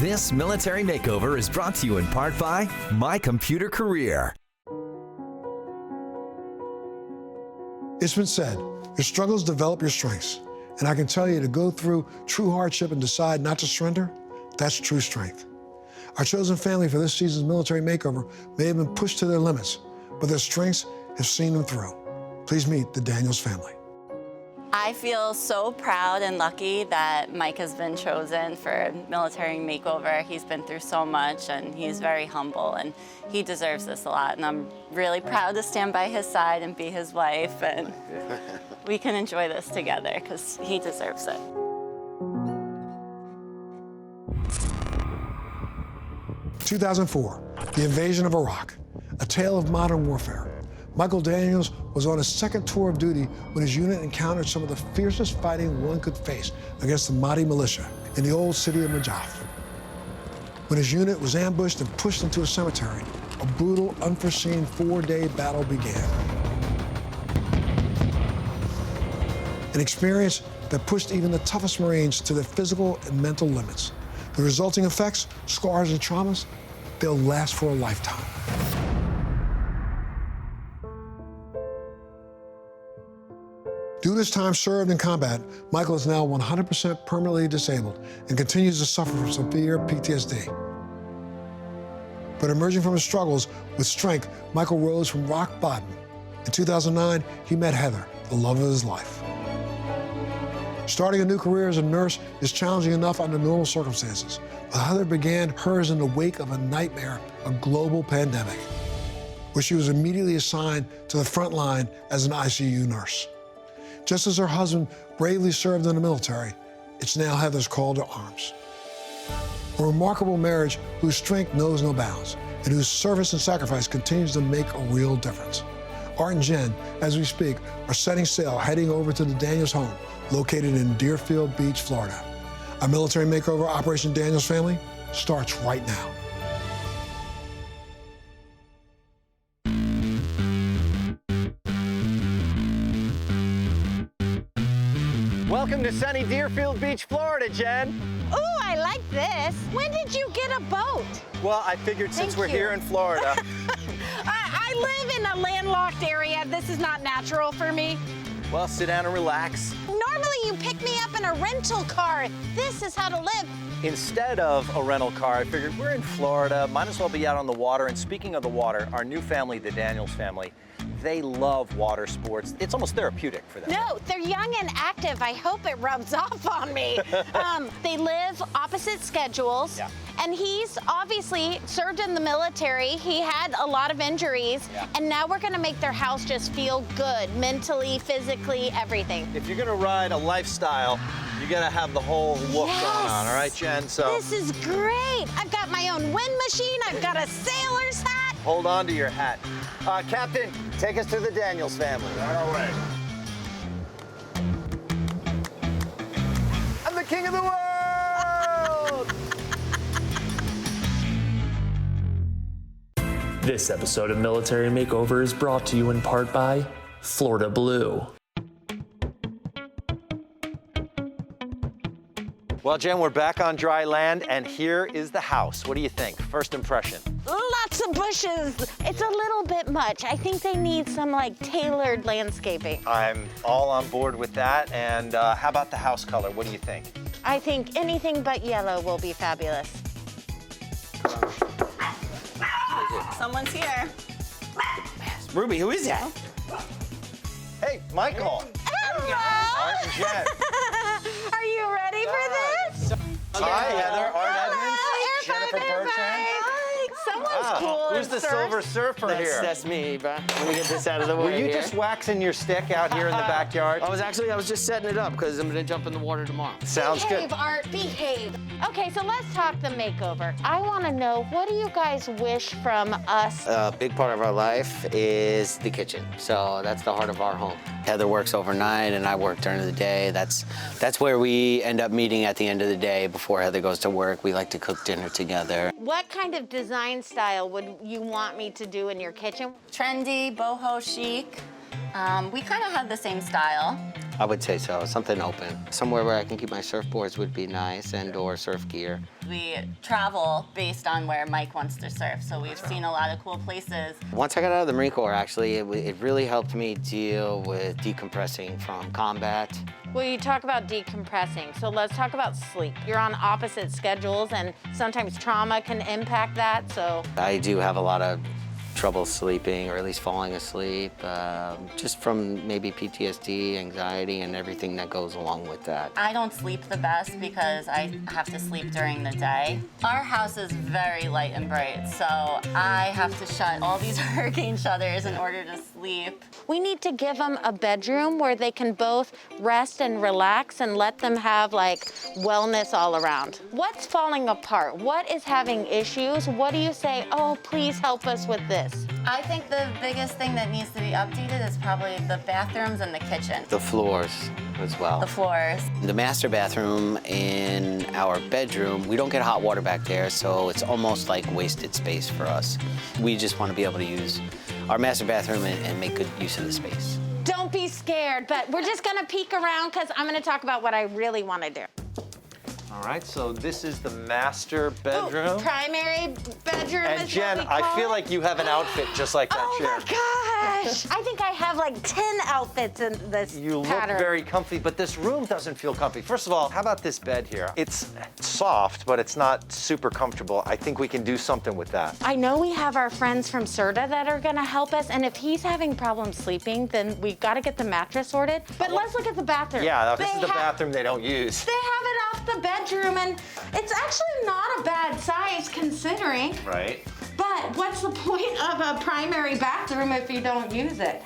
This Military Makeover is brought to you in part by My Computer Career. It's been said, your struggles develop your strengths. And I can tell you, to go through true hardship and decide not to surrender, that's true strength. Our chosen family for this season's Military Makeover may have been pushed to their limits, but their strengths have seen them through. Please meet the Daniels family. I feel so proud and lucky that Mike has been chosen for Military Makeover. He's been through so much and he's very humble and he deserves this a lot. And I'm really proud to stand by his side and be his wife, and we can enjoy this together because he deserves it. "2004, the invasion of Iraq, a tale of modern warfare. Michael Daniels was on his second tour of duty when his unit encountered some of the fiercest fighting one could face against the Mahdi militia in the old city of Najaf. When his unit was ambushed and pushed into a cemetery, a brutal, unforeseen 4-day battle began. An experience that pushed even the toughest Marines to their physical and mental limits. The resulting effects, scars and traumas, they'll last for a lifetime. Due to his time served in combat, Michael is now 100% permanently disabled and continues to suffer from severe PTSD. But emerging from his struggles with strength, Michael rose from rock bottom. In 2009, he met Heather, the love of his life. Starting a new career as a nurse is challenging enough under normal circumstances, but Heather began hers in the wake of a nightmare, a global pandemic, where she was immediately assigned to the front line as an ICU nurse. Just as her husband bravely served in the military, it's now Heather's call to arms. A remarkable marriage whose strength knows no bounds and whose service and sacrifice continues to make a real difference. Art and Jen, as we speak, are setting sail, heading over to the Daniels home, located in Deerfield Beach, Florida. Our Military Makeover Operation Daniels family starts right now. Welcome to sunny Deerfield Beach, Florida, Jen. Ooh, I like this. When did you get a boat? Well, I figured since we're Thank you. here in Florida. I live in a landlocked area. This is not natural for me. Well, sit down and relax. Normally you pick me up in a rental car. This is how to live. Instead of a rental car, I figured we're in Florida, might as well be out on the water. And speaking of the water, our new family, the Daniels family, they love water sports. It's almost therapeutic for them. No, they're young and active. I hope it rubs off on me. They live opposite schedules. Yeah. And he's obviously served in the military. He had a lot of injuries. Yeah. And now we're going to make their house just feel good, mentally, physically, everything. If you're gonna ride a lifestyle, you gotta have the whole look Yes. going on, all right, Jen? So This is great. I've got my own wind machine. I've got a sailor's hat. hold on to your hat. Captain, take us to the Daniels family. All right. I'm the king of the world! This episode of Military Makeover is brought to you in part by Florida Blue. Well, Jen, we're back on dry land, and here is the house. What do you think? First impression? Lots of bushes. It's a little bit much. I think they need some like tailored landscaping. I'm all on board with that. And how about the house color? What do you think? I think anything but yellow will be fabulous. Someone's here. Ruby, who is that? Hey, Michael. Hello. Art and Jen. Are you ready for this? Hi, Heather. Art Edmonds. Hello, Jennifer Air Bertrand. Hi. Someone's cool. Who's the Silver Surfer here? That's me, but let me get this out of the way. Were you here. just waxing your stick out here in the backyard? I was just setting it up because I'm gonna jump in the water tomorrow. Sounds Behave, good. Art, behave. Okay, so let's talk the makeover. I want to know, what do you guys wish from us? A big part of our life is the kitchen, so that's the heart of our home. Heather works overnight and I work during the day. That's where we end up meeting at the end of the day before Heather goes to work. We like to cook dinner together. What kind of design style would you want me to do in your kitchen? Trendy, boho chic. We kind of have the same style. I would say so, something open. Somewhere where I can keep my surfboards would be nice, and/or surf gear. We travel based on where Mike wants to surf, so we've seen a lot of cool places. Once I got out of the Marine Corps, actually, it really helped me deal with decompressing from combat. Well, you talk about decompressing, so let's talk about sleep. You're on opposite schedules, and sometimes trauma can impact that, so. I do have a lot of trouble sleeping, or at least falling asleep, just from maybe PTSD, anxiety, and everything that goes along with that. I don't sleep the best because I have to sleep during the day. Our house is very light and bright, so I have to shut all these hurricane shutters in order to sleep. We need to give them a bedroom where they can both rest and relax and let them have like wellness all around. What's falling apart? What is having issues? What do you say, oh, please help us with this? I think the biggest thing that needs to be updated is probably the bathrooms and the kitchen. The floors as well. The floors. The master bathroom in our bedroom, we don't get hot water back there, so it's almost like wasted space for us. We just want to be able to use our master bathroom and make good use of the space. Don't be scared, but we're just gonna peek around because I'm gonna talk about what I really want to do. All right, so this is the master bedroom. Ooh, primary bedroom And is Jen, what we call I feel it. like you have an outfit just like that chair. Oh my gosh! I think I have like 10 outfits in this You look pattern. very comfy, but this room doesn't feel comfy. First of all, how about this bed here? It's soft, but it's not super comfortable. I think we can do something with that. I know we have our friends from CERTA that are gonna help us, and if he's having problems sleeping, then we've gotta get the mattress sorted. But let's look at the bathroom. Yeah, this is the have- bathroom they don't use. They have it off the bedroom, and it's actually not a bad size considering. Right. But what's the point of a primary bathroom if you don't use it?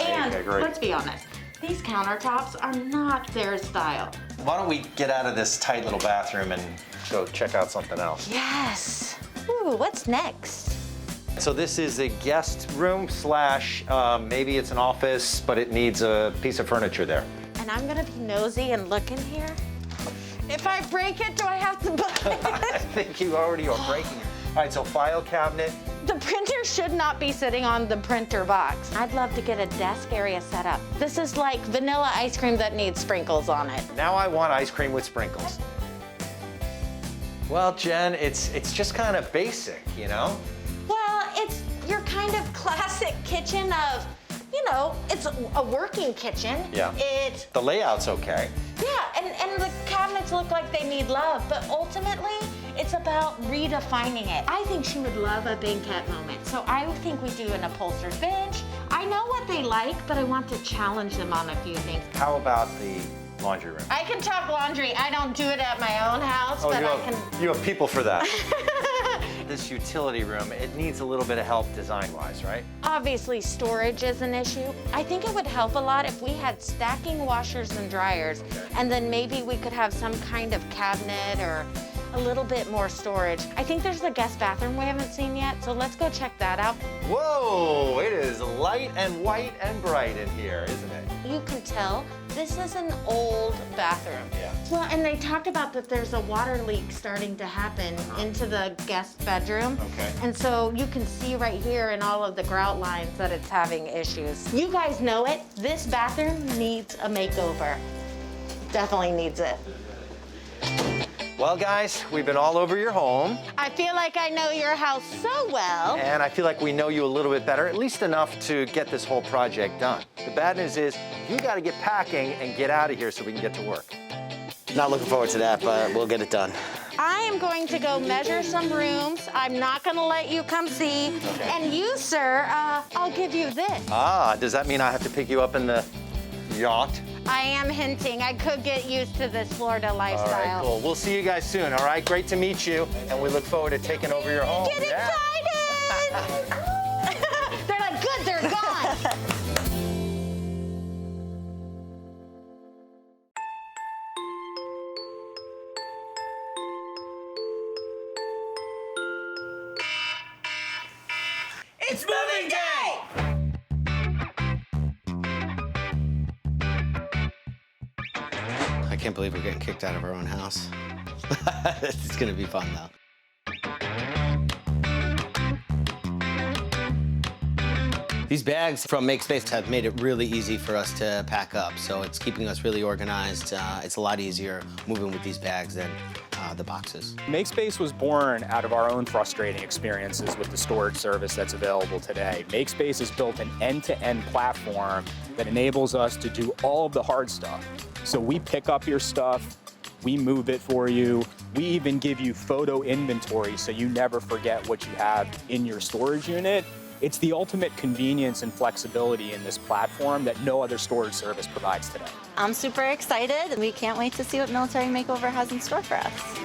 And agree. let's be honest, these countertops are not their style. Why don't we get out of this tight little bathroom and go check out something else? Yes. Ooh, what's next? So this is a guest room slash maybe it's an office, but it needs a piece of furniture there. And I'm gonna be nosy and look in here. If I break it, do I have to buy I it? think you already are breaking it. All right, so file cabinet. The printer should not be sitting on the printer box. I'd love to get a desk area set up. This is like vanilla ice cream that needs sprinkles on it. Now I want ice cream with sprinkles. Well, Jen, it's just kind of basic, you know? Well, it's your kind of classic kitchen of, you know, it's a working kitchen. Yeah. It's, The layout's okay. yeah, and the cabinets look like they need love, but ultimately, it's about redefining it. I think she would love a banquet moment, so I think we do an upholstered bench. I know what they like, but I want to challenge them on a few things. How about the laundry room? I can talk laundry. I don't do it at my own house, but I can. You have people for that. This utility room, it needs a little bit of help design-wise, right? Obviously, storage is an issue. I think it would help a lot if we had stacking washers and dryers, and then maybe we could have some kind of cabinet or a little bit more storage. I think there's the guest bathroom we haven't seen yet, so let's go check that out. Whoa, it is light and white and bright in here, isn't it? You can tell this is an old bathroom. Yeah. Well, and they talked about that there's a water leak starting to happen into the guest bedroom. Okay. And so you can see right here in all of the grout lines that it's having issues. You guys know it. This bathroom needs a makeover. Definitely needs it. Well, guys, we've been all over your home, I feel like I know your house so well. and I feel like we know you a little bit better, at least enough to get this whole project done. The bad news is you got to get packing and get out of here so we can get to work. Not looking forward to that, but we'll get it done. I am going to go measure some rooms. I'm not gonna let you come see. Okay. And you, sir, I'll give you this. Ah, does that mean I have to pick you up in the yacht? I am hinting I could get used to this Florida All lifestyle. right, cool. We'll see you guys soon, all right? Great to meet you, and we look forward to taking over your home. Get excited! They're like, good, they're gone. It's moving day! I can't believe we're getting kicked out of our own house. It's gonna be fun though. These bags from MakeSpace have made it really easy for us to pack up, so it's keeping us really organized. It's a lot easier moving with these bags than the boxes. MakeSpace was born out of our own frustrating experiences with the storage service that's available today. MakeSpace has built an end-to-end platform that enables us to do all of the hard stuff. So we pick up your stuff, we move it for you, we even give you photo inventory so you never forget what you have in your storage unit. It's the ultimate convenience and flexibility in this platform that no other storage service provides today. I'm super excited, and we can't wait to see what Military Makeover has in store for us.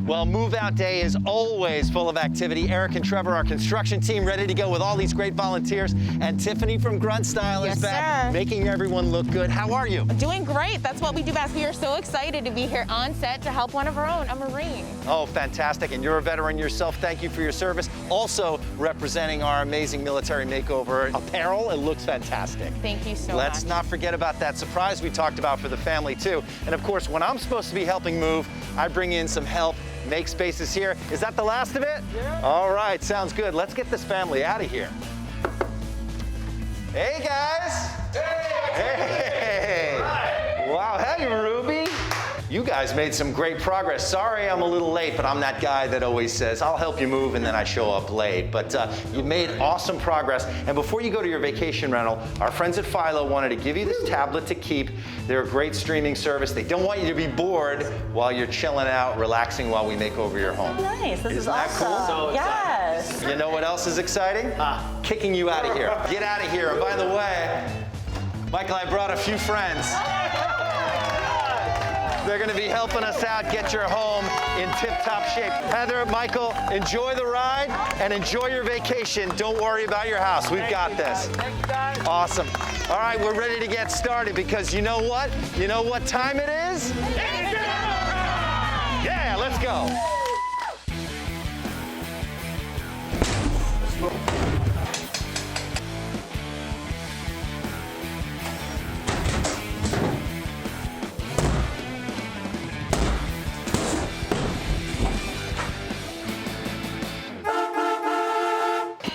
Well, move-out day is always full of activity. Eric and Trevor, our construction team, ready to go with all these great volunteers. And Tiffany from Grunt Style is back, making everyone look good. How are you? Doing great. That's what we do best. We are so excited to be here on set to help one of our own, a Marine. Oh, fantastic. And you're a veteran yourself. Thank you for your service. Also representing our amazing Military Makeover apparel. It looks fantastic. Thank you so much. Let's not forget about that surprise we talked about for the family, too. And of course, when I'm supposed to be helping move, I bring in some help. MakeSpace is here. Is that the last of it? Yeah. All right, sounds good. Let's get this family out of here. Hey, guys. Hey. Hey. Wow, hey, Ruby. You guys made some great progress. Sorry I'm a little late, but I'm that guy that always says, I'll help you move, and then I show up late. But you made awesome progress. And before you go to your vacation rental, our friends at Philo wanted to give you this tablet to keep. They're a great streaming service. They don't want you to be bored while you're chilling out, relaxing while we make over your home. Nice, this is that awesome. Cool? So yes. You know what else is exciting? Kicking you out of here. Get out of here. And by the way, Michael, I brought a few friends. They're going to be helping us out, get your home in tip-top shape. Heather, Michael, enjoy the ride and enjoy your vacation. Don't worry about your house. We've got this. Awesome. All right, we're ready to get started because you know what? You know what time it is? Yeah, let's go.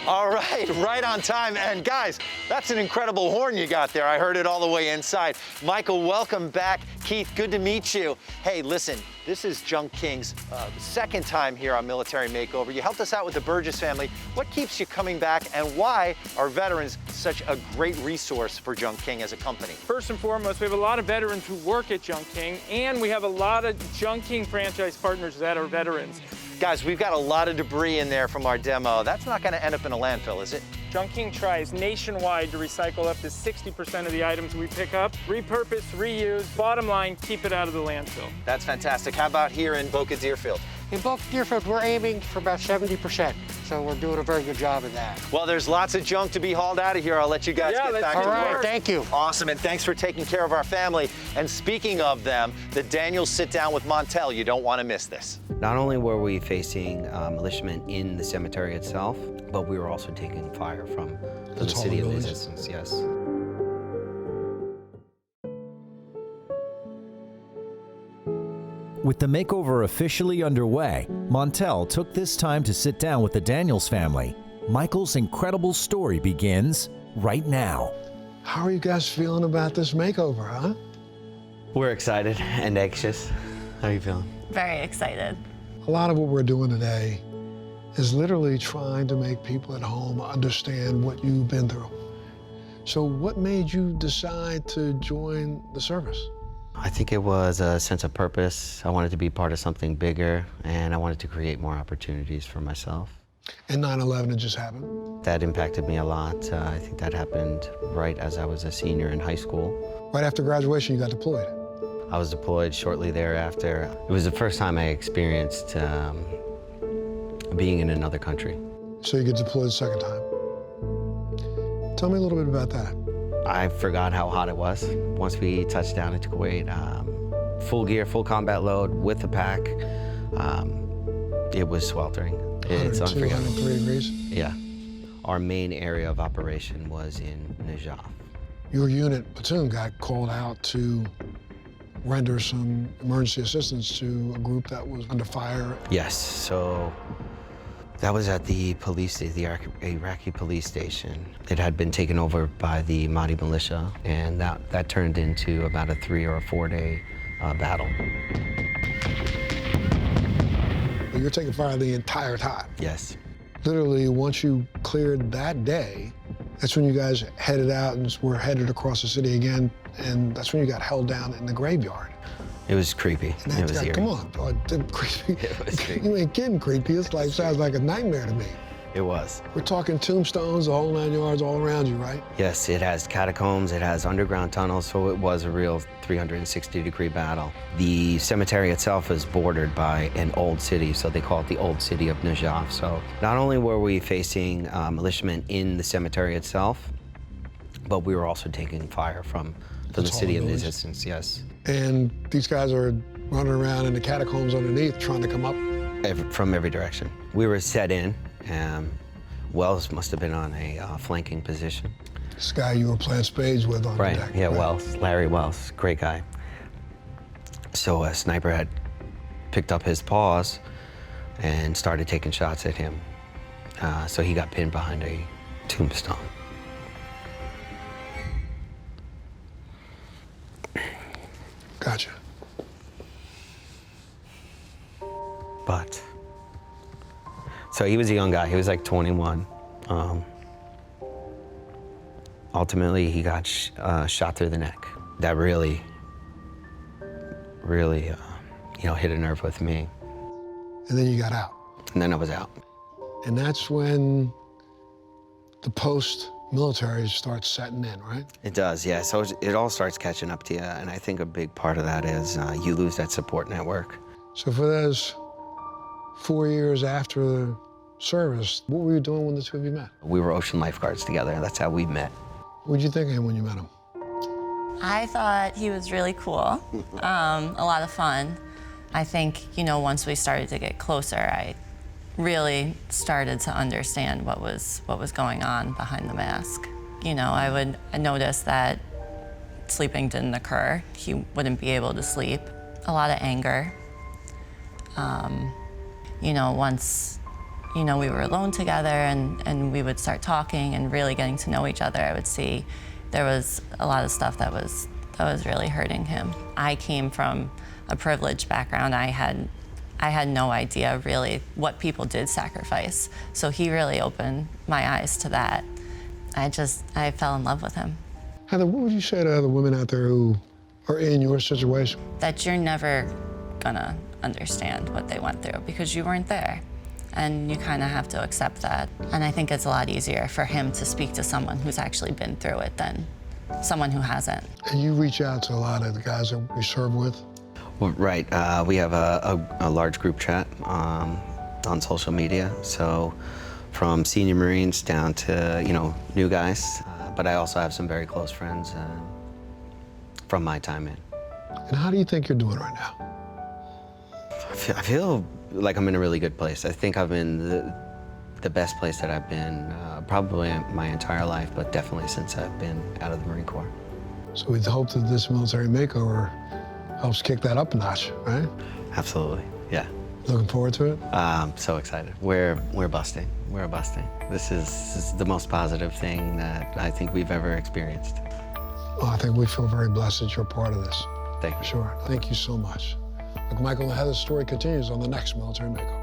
All right, right on time. And guys, that's an incredible horn you got there. I heard it all the way inside. Michael, welcome back. Keith, good to meet you. Hey, listen, this is Junk King's second time here on Military Makeover. You helped us out with the Burgess family. What keeps you coming back, and why are veterans such a great resource for Junk King as a company? First and foremost, we have a lot of veterans who work at Junk King, and we have a lot of Junk King franchise partners that are veterans. Guys, we've got a lot of debris in there from our demo. That's not going to end up in a landfill, is it? Junk King tries nationwide to recycle up to 60% of the items we pick up, repurpose, reuse. Bottom line, keep it out of the landfill. That's fantastic. How about here in Boca Deerfield? In Boca Deerfield, we're aiming for about 70%, so we're doing a very good job of that. Well, there's lots of junk to be hauled out of here. I'll let you guys get back to work. All right, thank you. Awesome, and thanks for taking care of our family. And speaking of them, the Daniels sit down with Montel. You don't want to miss this. Not only were we facing militiamen in the cemetery itself, but we were also taking fire from the city of resistance, yes. With the makeover officially underway, Montel took this time to sit down with the Daniels family. Michael's incredible story begins right now. How are you guys feeling about this makeover, huh? We're excited and anxious. How are you feeling? Very excited. A lot of what we're doing today is literally trying to make people at home understand what you've been through. So what made you decide to join the service? I think it was a sense of purpose. I wanted to be part of something bigger, and I wanted to create more opportunities for myself. And 9/11 had just happened? That impacted me a lot. I think that happened right as I was a senior in high school. Right after graduation, you got deployed? I was deployed shortly thereafter. It was the first time I experienced being in another country. So you get deployed the second time. Tell me a little bit about that. I forgot how hot it was. Once we touched down into Kuwait, full gear, full combat load with the pack, it was sweltering. It's unforgettable. 103 degrees? Yeah. Our main area of operation was in Najaf. Your unit platoon got called out to render some emergency assistance to a group that was under fire. Yes, so That was at the police, the Iraqi police station. It had been taken over by the Mahdi militia, and that turned into about a 3 or 4 day battle. You're taking fire the entire time? Yes. Literally, once you cleared that day, that's when you guys headed out and were headed across the city again, and that's when you got held down in the graveyard. It was creepy. It was eerie. Come on, dog. Creepy. It was creepy. You ain't kidding creepy. It's like, sounds like a nightmare to me. It was. We're talking tombstones, the whole 9 yards all around you, right? Yes, it has catacombs, it has underground tunnels, so it was a real 360-degree battle. The cemetery itself is bordered by an old city, so they call it the Old City of Najaf. So not only were we facing militiamen in the cemetery itself, but we were also taking fire from the city of resistance, yes. And these guys are running around in the catacombs underneath trying to come up? From every direction. We were set in. Wells must have been on a flanking position. This guy you were playing spades with on the deck. Yeah, right. Wells, Larry Wells, great guy. So a sniper had picked up his paws and started taking shots at him. So he got pinned behind a tombstone. Gotcha. But, so he was a young guy, he was like 21. Ultimately, he got shot through the neck. That really, you know, hit a nerve with me. And then you got out. And then I was out. And that's when the post-military starts setting in, right? It does, yeah. So it all starts catching up to you, and I think a big part of that is you lose that support network. So for those 4 years after the service, what were you doing when the two of you met? We were ocean lifeguards together, and that's how we met. What did you think of him when you met him? I thought he was really cool, a lot of fun. I think, you know, once we started to get closer, I really started to understand what was going on behind the mask. You know, I notice that sleeping didn't occur. He wouldn't be able to sleep. A lot of anger. You know, once, you know, we were alone together and we would start talking and really getting to know each other, I would see there was a lot of stuff that was really hurting him. I came from a privileged background. I had no idea really what people did sacrifice. So he really opened my eyes to that. I fell in love with him. Heather, what would you say to other women out there who are in your situation? That you're never gonna understand what they went through because you weren't there. And you kind of have to accept that. And I think it's a lot easier for him to speak to someone who's actually been through it than someone who hasn't. And you reach out to a lot of the guys that we serve with? Well, right, we have a large group chat on social media. So from senior Marines down to, you know, new guys. But I also have some very close friends from my time in. And how do you think you're doing right now? I feel like I'm in a really good place. I think I'm in the best place that I've been probably my entire life, but definitely since I've been out of the Marine Corps. So we hope that this military makeover helps kick that up a notch, right? Absolutely, yeah. Looking forward to it? I'm so excited. We're busting. We're busting. This is the most positive thing that I think we've ever experienced. Well, I think we feel very blessed that you're part of this. Thank you. Sure. Thank you so much. Look, Michael and Heather's story continues on the next Military Makeover.